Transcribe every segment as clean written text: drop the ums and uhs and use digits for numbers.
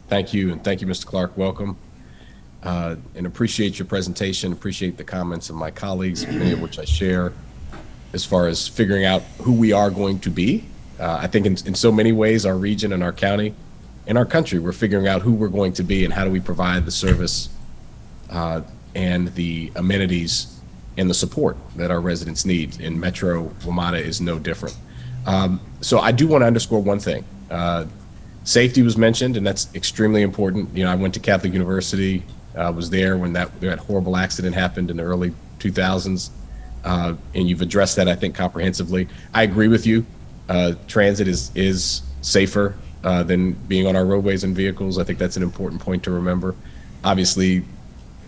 Thank you, and thank you, Mr. Clarke. Welcome, and appreciate your presentation. Appreciate the comments of my colleagues, many of which I share, as far as figuring out who we are going to be. I think in so many ways, our region and our county and our country, we're figuring out who we're going to be and how do we provide the service and the amenities and the support that our residents need. And Metro WMATA is no different. So I do want to underscore one thing. Safety was mentioned, and that's extremely important. You know, I went to Catholic University, was there when that horrible accident happened in the early 2000s, and you've addressed that, I think, comprehensively. I agree with you. Transit is safer than being on our roadways and vehicles. I think that's an important point to remember. Obviously,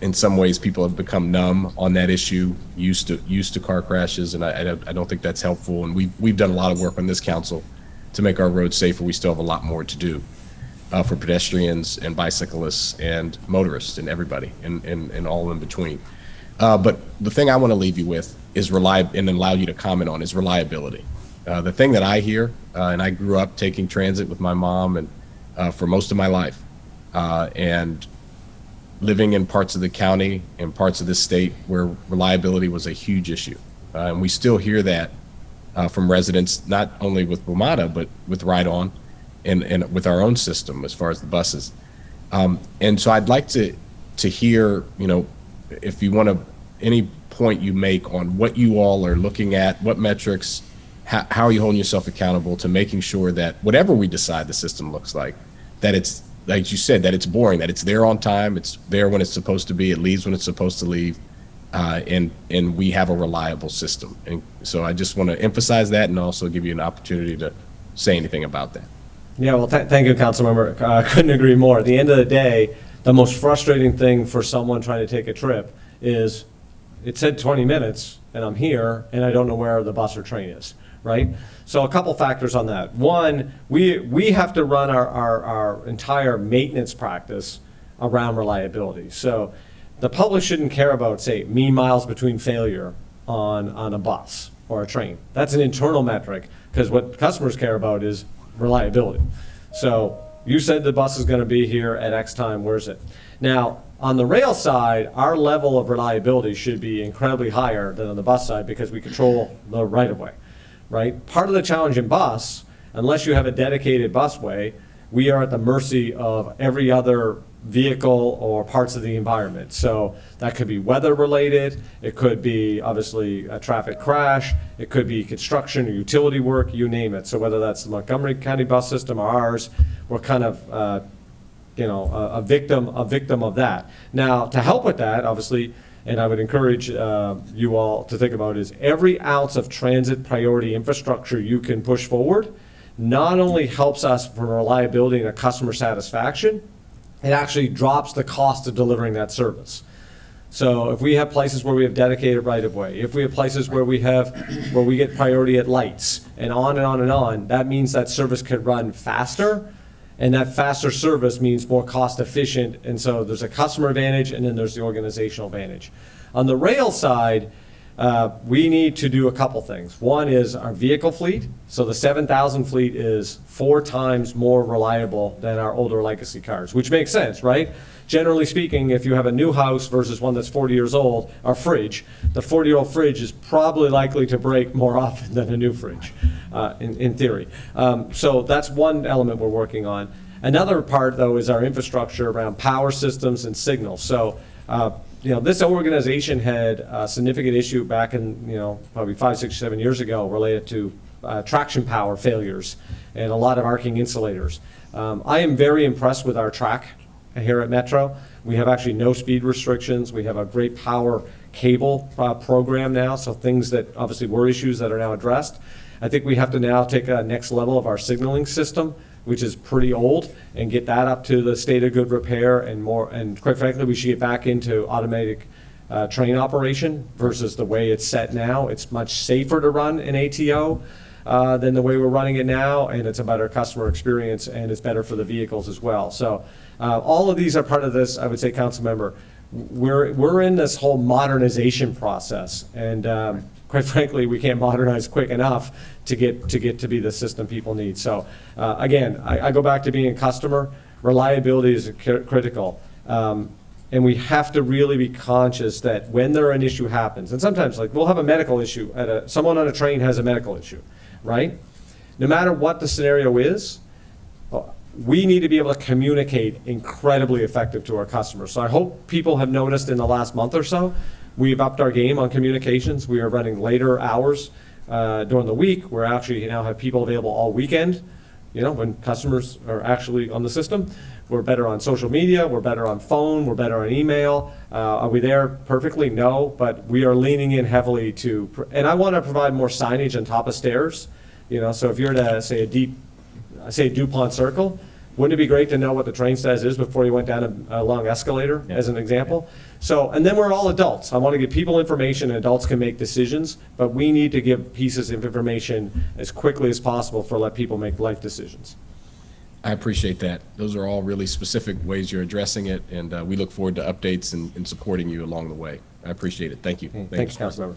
in some ways, people have become numb on that issue, used to car crashes, and I don't think that's helpful. And we've done a lot of work on this council to make our roads safer. We still have a lot more to do for pedestrians and bicyclists and motorists and everybody and all in between. But the thing I want to leave you with is and allow you to comment on is reliability. The thing that I hear, and I grew up taking transit with my mom and for most of my life, and living in parts of the county and parts of the state where reliability was a huge issue. And we still hear that from residents, not only with WMATA, but with Ride On and with our own system as far as the buses. And so I'd like to hear, you know, if you want to, any point you make on what you all are looking at, what metrics, how are you holding yourself accountable to making sure that whatever we decide the system looks like, that it's, like you said, that it's boring, that it's there on time, it's there when it's supposed to be, it leaves when it's supposed to leave, and we have a reliable system. And so I just want to emphasize that and also give you an opportunity to say anything about that. Yeah, well, thank you, Councilmember. I couldn't agree more. At the end of the day, the most frustrating thing for someone trying to take a trip is it said 20 minutes and I'm here and I don't know where the bus or train is, right? So a couple factors on that. One, we have to run our entire maintenance practice around reliability. So the public shouldn't care about, say, mean miles between failure on a bus or a train. That's an internal metric, because what customers care about is reliability. So you said the bus is going to be here at X time, where's it? Now, on the rail side, our level of reliability should be incredibly higher than on the bus side because we control the right-of-way, right? Part of the challenge in bus, unless you have a dedicated busway, we are at the mercy of every other vehicle or parts of the environment. So that could be weather related, it could be obviously a traffic crash, it could be construction or utility work, you name it. So whether that's the Montgomery County bus system or ours, we're kind of a victim of that. Now, to help with that, obviously, and I would encourage you all to think about, is every ounce of transit priority infrastructure you can push forward not only helps us for reliability and a customer satisfaction, it actually drops the cost of delivering that service. So if we have places where we have dedicated right-of-way, if we have places where we get priority at lights, and on and on and on, that means that service could run faster, and that faster service means more cost efficient, and so there's a customer advantage and then there's the organizational advantage. On the rail side, we need to do a couple things. One is our vehicle fleet. So the 7,000 fleet is 4 times more reliable than our older legacy cars, which makes sense, right? Generally speaking, if you have a new house versus one that's 40 years old, our fridge, the 40-year-old fridge is probably likely to break more often than a new fridge, in theory. So that's one element we're working on. Another part, though, is our infrastructure around power systems and signals. So this organization had a significant issue back in, probably 5, 6, 7 years ago related to traction power failures and a lot of arcing insulators. I am very impressed with our track here at Metro. We have actually no speed restrictions. We have a great power cable program now, so things that obviously were issues that are now addressed. I think we have to now take a next level of our signaling system, which is pretty old, and get that up to the state of good repair and more. And quite frankly, we should get back into automatic train operation versus the way it's set now. It's much safer to run an ATO than the way we're running it now, and it's a better customer experience, and it's better for the vehicles as well. So all of these are part of this, I would say, Councilmember. We're in this whole modernization process, and quite frankly, we can't modernize quick enough to get to be the system people need. So again, I go back to being a customer. Reliability is critical. And we have to really be conscious that when an issue happens, and sometimes like we'll have a medical issue, someone on a train has a medical issue, right? No matter what the scenario is, we need to be able to communicate incredibly effective to our customers. So I hope people have noticed in the last month or so, we've upped our game on communications. We are running later hours during the week. We're actually now have people available all weekend, when customers are actually on the system. We're better on social media, we're better on phone, we're better on email. Are we there perfectly? No, but we are leaning in heavily and I want to provide more signage on top of stairs. So if you're to say DuPont Circle, wouldn't it be great to know what the train status is before you went down a long escalator, as an example? So, and then we're all adults. I want to give people information, and adults can make decisions, but we need to give pieces of information as quickly as possible let people make life decisions. I appreciate that. Those are all really specific ways you're addressing it, and we look forward to updates and supporting you along the way. I appreciate it. Thank you. Thanks, Councilmember.